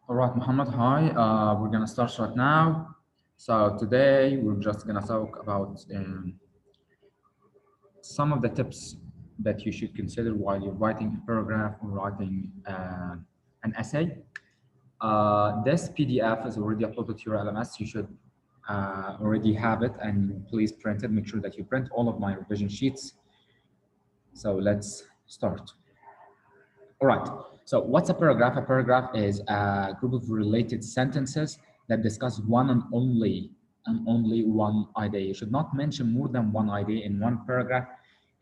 All right, Muhammad, hi. We're gonna start right now. So today we're just gonna talk about some of the tips that you should consider while you're writing a paragraph or writing an essay. This PDF is already uploaded to your LMS. You should already have it, and please print it. Make sure that you print all of my revision sheets. So let's start. All right. So what's a paragraph? A paragraph is a group of related sentences that discuss one and only one idea. You should not mention more than one idea in one paragraph.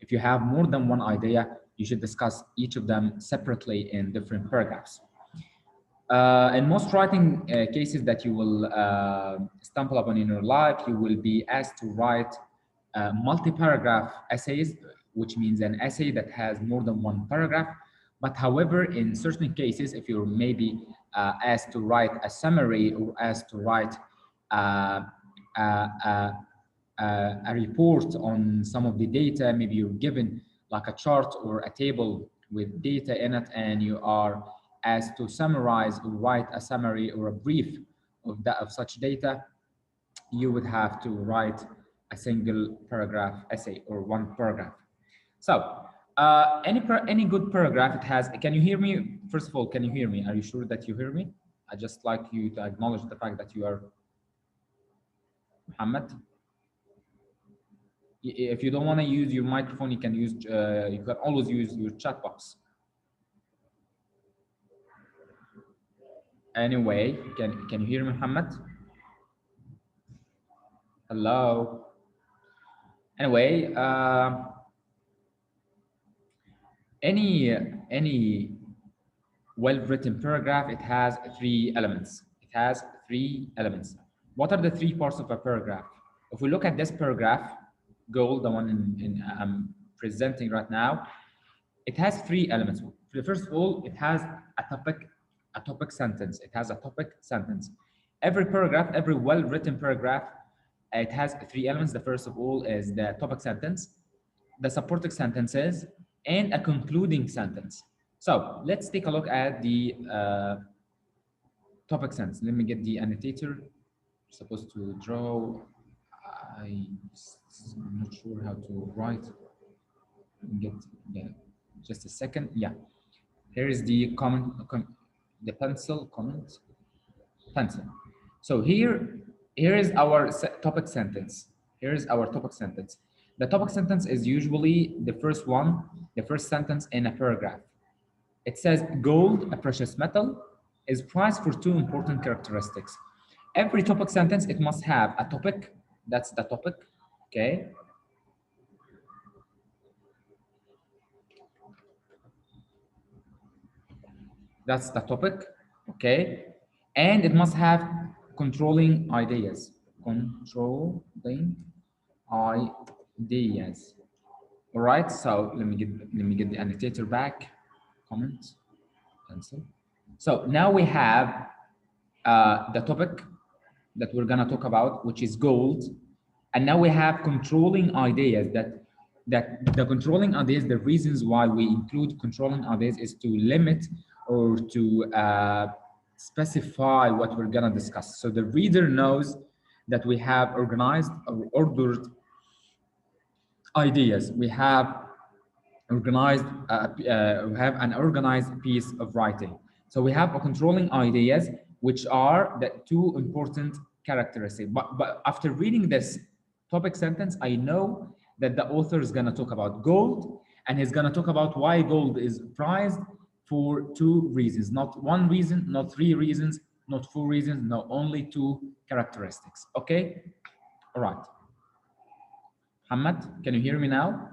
If you have more than one idea, you should discuss each of them separately in different paragraphs. In most writing cases that you will stumble upon in your life, you will be asked to write multi-paragraph essays, which means an essay that has more than one paragraph. But however, in certain cases, if you're maybe asked to write a summary or asked to write uh, uh, uh, a report on some of the data, maybe you're given like a chart or a table with data in it, and you are asked to summarize or write a summary or a brief of such data, you would have to write a single paragraph essay or one paragraph. So any good paragraph it has. Can you hear me? First of all, can you hear me? Are you sure that you hear me? I just like you to acknowledge the fact that you are Muhammad. If you don't want to use your microphone, you can use you can always use your chat box. Anyway, can you hear me, Muhammad? Hello. Anyway, any well-written paragraph, it has three elements. It has three elements. What are the three parts of a paragraph? If we look at this paragraph, goal, the one I'm presenting right now, it has three elements. First of all, it has a topic sentence. It has a topic sentence. Every paragraph, every well-written paragraph, it has three elements. The first of all is the topic sentence, the supporting sentences, and a concluding sentence. So let's take a look at the topic sentence. Let me get the annotator. Supposed to draw. I'm not sure how to write. Get yeah, just a second. Yeah, here is the the pencil comment pencil. So here is our topic sentence. Here is our topic sentence. The topic sentence is usually the first one, the first sentence in a paragraph. It says gold, a precious metal, is prized for two important characteristics. Every topic sentence, it must have a topic. That's the topic. Okay. That's the topic. Okay. And it must have controlling ideas. Controlling ideas. All right. So let me get the annotator back. Comment. Pencil. So now we have the topic that we're gonna talk about, which is gold, and now we have controlling ideas. That the controlling ideas, the reasons why we include controlling ideas is to limit or to specify what we're gonna discuss. So the reader knows that we have organized or ordered ideas. We have organized, we have an organized piece of writing. So we have a controlling ideas, which are the two important characteristics. But after reading this topic sentence, I know that the author is going to talk about gold, and he's going to talk about why gold is prized for two reasons, not one reason, not three reasons, not four reasons, no, only two characteristics. Okay. All right. Hamad, can you hear me now?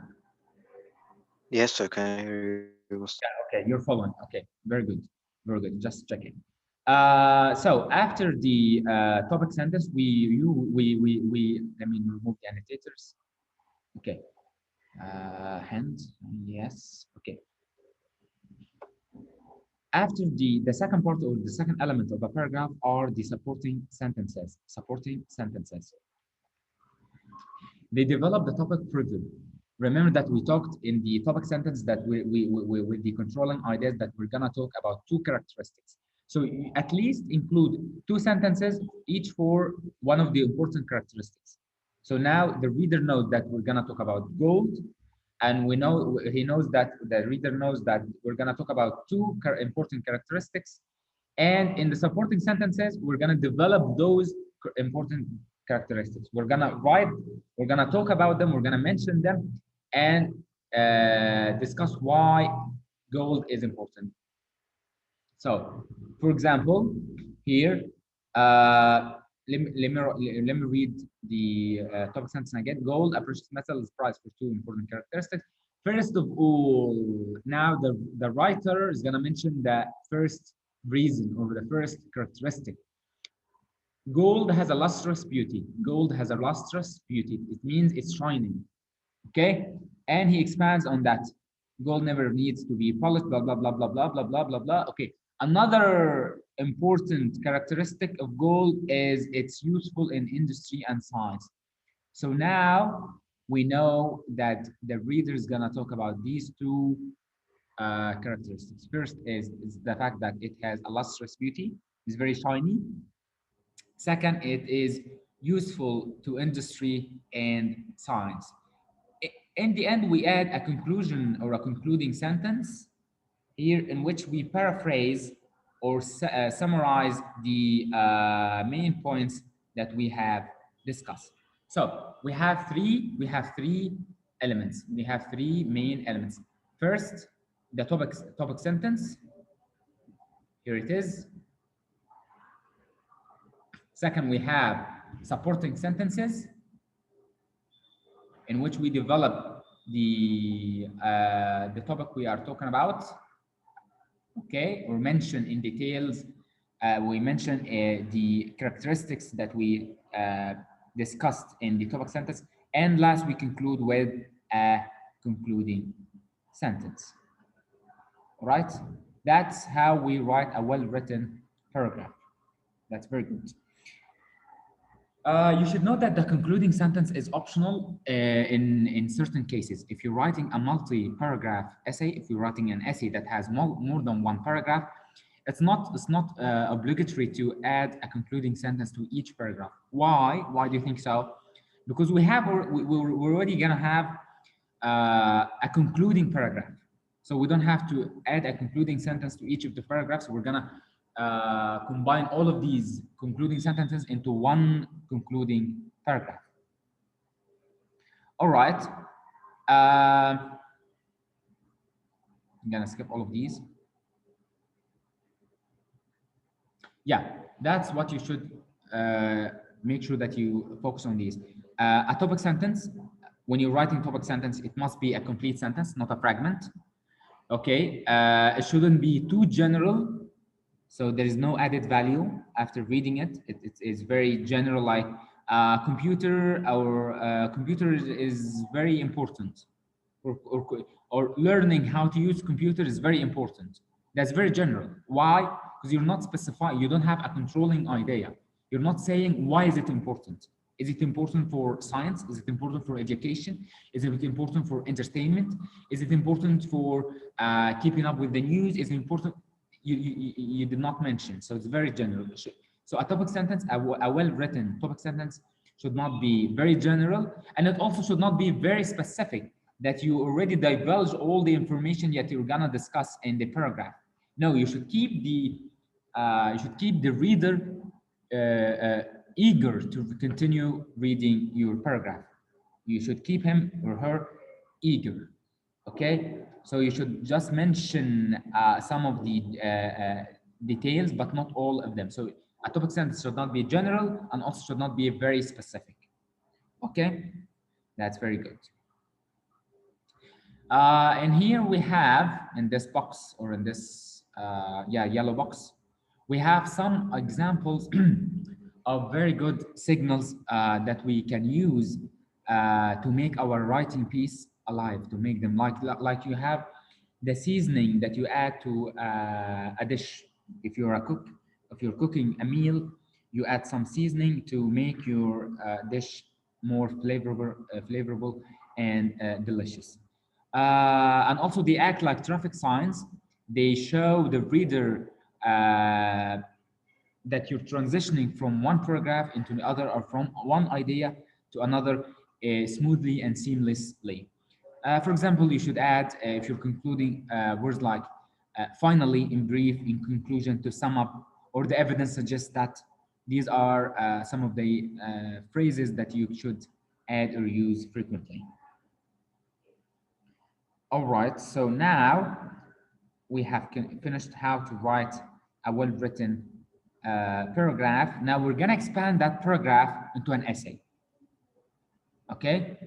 Yes, I can hear you, Mustafa. Okay, you're following. Okay, very good. Very good. Just checking. So after the topic sentence, we let me remove the annotators. Okay. Hand. Yes. Okay. After the second part or the second element of a paragraph are the supporting sentences. Supporting sentences. They develop the topic further. Remember that we talked in the topic sentence that with the controlling ideas that we're gonna talk about two characteristics. So you at least include 2 sentences, each for one of the important characteristics. So now the reader knows that we're gonna talk about gold, and we know he knows that the reader knows that we're gonna talk about two important characteristics, and in the supporting sentences we're gonna develop those important characteristics. We're gonna talk about them, we're gonna mention them, and discuss why gold is important. So, for example, here, let me read the topic sentence again. Gold, a precious metal, is prized for two important characteristics. First of all, now the writer is going to mention the first reason or the first characteristic. Gold has a lustrous beauty. Gold has a lustrous beauty. It means it's shining. Okay, and he expands on that. Gold never needs to be polished, blah blah blah blah blah blah blah blah blah. Okay, another important characteristic of gold is it's useful in industry and science. So now we know that the reader is gonna talk about these two characteristics. First is the fact that it has a lustrous beauty, it's very shiny. Second, it is useful to industry and science. In the end, we add a conclusion or a concluding sentence here in which we paraphrase or summarize the main points that we have discussed. So we have three elements. We have three main elements. First, the topic sentence. Here it is. Second, we have supporting sentences in which we develop the topic we are talking about. Okay, or mention in details. We mention the characteristics that we discussed in the topic sentence, and last we conclude with a concluding sentence. Right? That's how we write a well-written paragraph. That's very good. You should note that the concluding sentence is optional in certain cases. If you're writing a multi-paragraph essay, if you're writing an essay that has more than one paragraph, it's not obligatory to add a concluding sentence to each paragraph. Why? Why do you think so? Because we're already gonna have a concluding paragraph. So we don't have to add a concluding sentence to each of the paragraphs. We're gonna combine all of these concluding sentences into one concluding paragraph. All right. I'm gonna skip all of these. Yeah, that's what you should make sure that you focus on these. A topic sentence, when you're writing topic sentence, it must be a complete sentence, not a fragment. Okay, it shouldn't be too general. So there is no added value after reading it. It is very general, like computer. Our computer is very important, or learning how to use computer is very important. That's very general. Why? Because you're not specifying. You don't have a controlling idea. You're not saying why is it important. Is it important for science? Is it important for education? Is it important for entertainment? Is it important for keeping up with the news? Is it important? You did not mention, so it's very general. So a topic sentence, a well-written topic sentence should not be very general, and it also should not be very specific that you already divulge all the information that you're gonna discuss in the paragraph. No, you should keep the reader eager to continue reading your paragraph. You should keep him or her eager. Okay, so you should just mention some of the details, but not all of them. So a topic sentence should not be general and also should not be very specific. Okay, that's very good. And here we have in this box, or in this yellow box, we have some examples of very good signals that we can use to make our writing piece alive, to make them like you have the seasoning that you add to a dish. If you're a cook, if you're cooking a meal, you add some seasoning to make your dish more flavorful and delicious. And also they act like traffic signs. They show the reader that you're transitioning from one paragraph into the other, or from one idea to another smoothly and seamlessly. For example, you should add, if you're concluding, words like finally, in brief, in conclusion, to sum up, or the evidence suggests that. These are some of the phrases that you should add or use frequently. All right, so now we have finished how to write a well-written paragraph. Now we're gonna expand that paragraph into an essay, okay?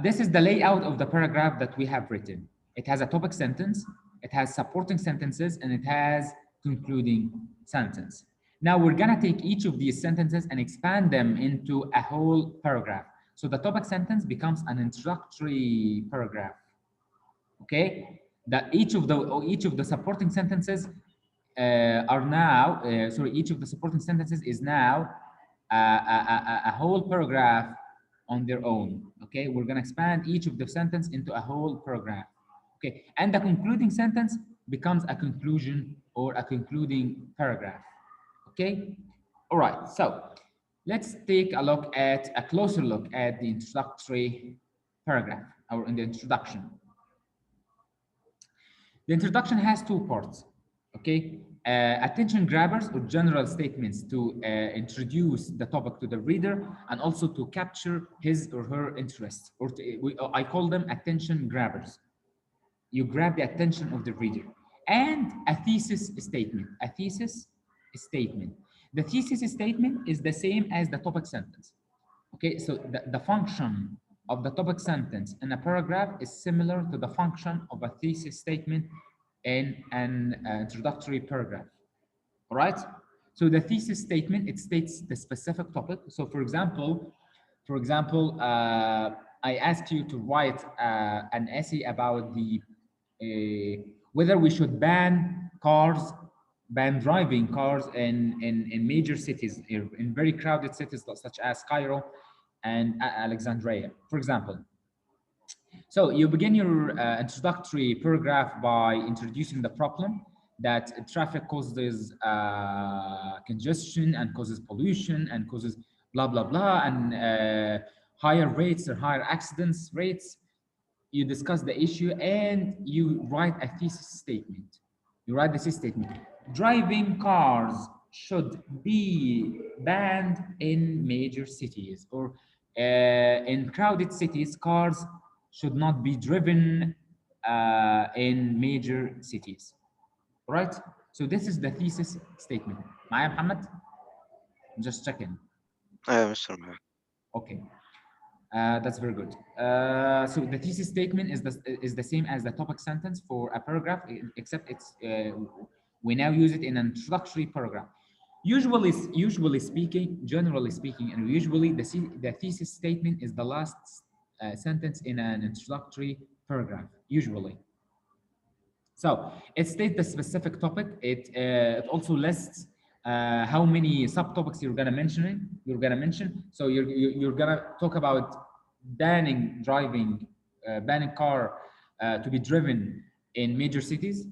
This is the layout of the paragraph that we have written. It has a topic sentence, it has supporting sentences, and it has concluding sentence. Now we're gonna take each of these sentences and expand them into a whole paragraph. So the topic sentence becomes an introductory paragraph. Okay, that each of the supporting sentences are now sorry, each of the supporting sentences is now a whole paragraph on their own. Okay, we're going to expand each of the sentence into a whole paragraph. Okay, and the concluding sentence becomes a conclusion or a concluding paragraph. Okay, all right, so let's take a closer look at the introductory paragraph, or in the introduction. The introduction has two parts, okay? Attention grabbers, or general statements to introduce the topic to the reader, and also to capture his or her interest, or I call them attention grabbers. You grab the attention of the reader. And a thesis statement, The thesis statement is the same as the topic sentence. Okay, so the function of the topic sentence in a paragraph is similar to the function of a thesis statement in an introductory paragraph. All right. So the thesis statement, it states the specific topic. So for example, I asked you to write an essay about the whether we should ban driving cars in major cities, in very crowded cities such as Cairo and Alexandria, for example. So you begin your introductory paragraph by introducing the problem that traffic causes congestion and causes pollution and causes blah, blah, blah, and higher rates or higher accidents rates. You discuss the issue and you write a thesis statement. You write the thesis statement. Driving cars should be banned in major cities, or in crowded cities, cars should not be driven in major cities. All right? So this is the thesis statement. Maya Muhammad? Just checking. Mr. Mah. Okay. That's very good. So the thesis statement is the same as the topic sentence for a paragraph, except it's we now use it in an introductory paragraph. Usually speaking, generally speaking, and usually the thesis statement is the last sentence in an introductory paragraph. Usually. So it states the specific topic. It also lists how many subtopics you're gonna mention. So you're gonna talk about banning car to be driven in major cities,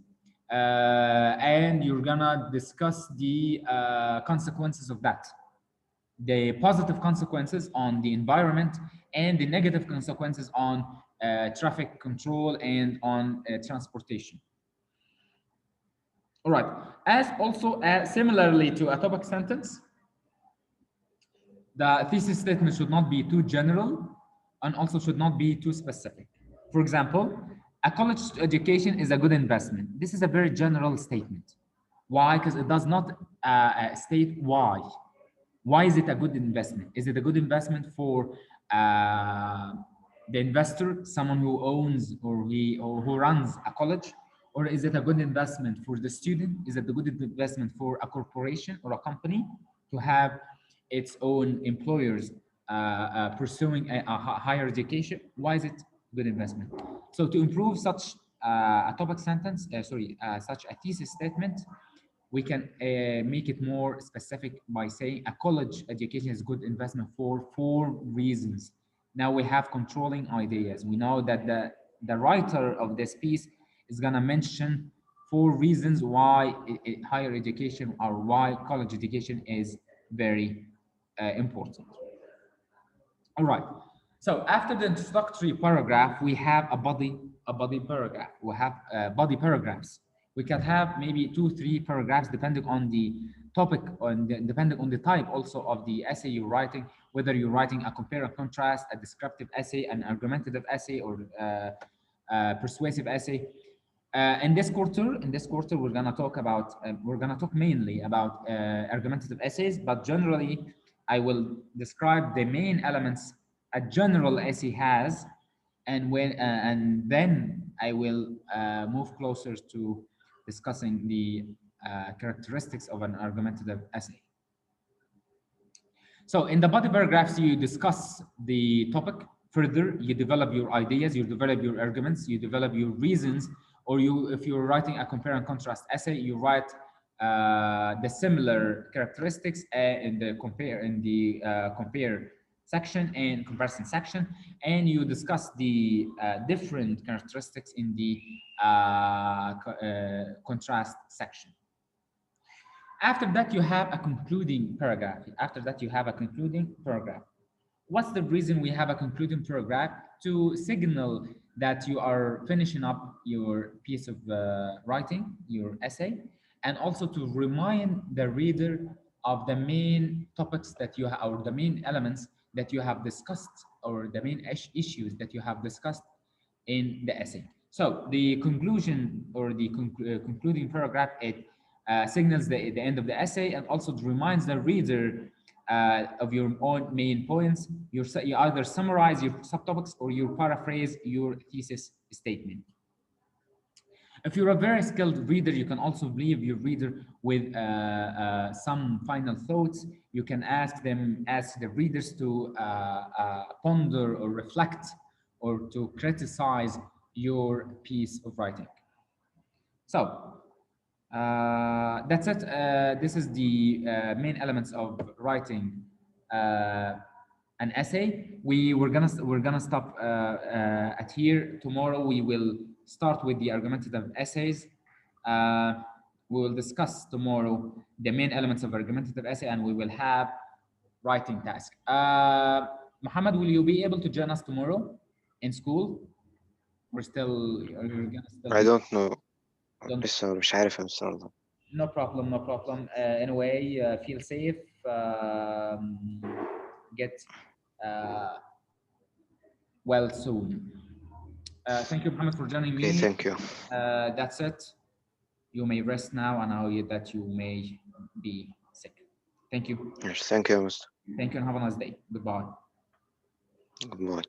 and you're gonna discuss the consequences of that, the positive consequences on the environment and the negative consequences on traffic control and on transportation. All right. As also similarly to a topic sentence, the thesis statement should not be too general and also should not be too specific. For example, a college education is a good investment. This is a very general statement. Why? Because it does not state why. Why is it a good investment? Is it a good investment for the investor, someone who owns or who runs a college? Or is it a good investment for the student? Is it a good investment for a corporation or a company to have its own employers pursuing a higher education? Why is it good investment? So to improve such a topic sentence, such a thesis statement, we can make it more specific by saying a college education is good investment for 4 reasons. Now we have controlling ideas. We know that the writer of this piece is gonna mention 4 reasons why higher education or why college education is very important. All right. So after the introductory paragraph, we have a body paragraph. We have body paragraphs. We can have maybe 2, 3 paragraphs depending on the topic, depending on the type also of the essay you're writing, whether you're writing a compare and contrast, a descriptive essay, an argumentative essay, or persuasive essay. In this quarter, we're gonna talk mainly about argumentative essays, but generally, I will describe the main elements a general essay has, and then I will move closer to discussing the characteristics of an argumentative essay. So in the body paragraphs, you discuss the topic further, you develop your ideas, you develop your arguments, you develop your reasons, or if you're writing a compare and contrast essay, you write the similar characteristics in the compare section and comparison section, and you discuss the different characteristics in the contrast section. After that, you have a concluding paragraph. What's the reason we have a concluding paragraph? To signal that you are finishing up your piece of writing, your essay, and also to remind the reader of the main topics that you have, or the main elements that you have discussed, or the main issues that you have discussed in the essay. So the conclusion, or the concluding paragraph, it signals the end of the essay, and also reminds the reader of your own main points. You either summarize your subtopics or you paraphrase your thesis statement. If you're a very skilled reader, you can also leave your reader with some final thoughts. You can ask the readers to ponder or reflect, or to criticize your piece of writing. So that's it. This is the main elements of writing an essay. We're gonna stop at here. Tomorrow we will start with the argumentative essays. We will discuss tomorrow the main elements of argumentative essay, and we will have writing task. Muhammad, will you be able to join us tomorrow in school? We're still. Are you gonna still I be? don't know. Don't. لسه مش عارف النهارده. No problem, no problem. Anyway, feel safe. Get well soon. Thank you, Muhammad, for joining Okay, me. thank you. That's it. You may rest now, and now that you may be sick. Thank you. Yes, thank you, Mr. Thank you, and have a nice day. Goodbye. Goodbye.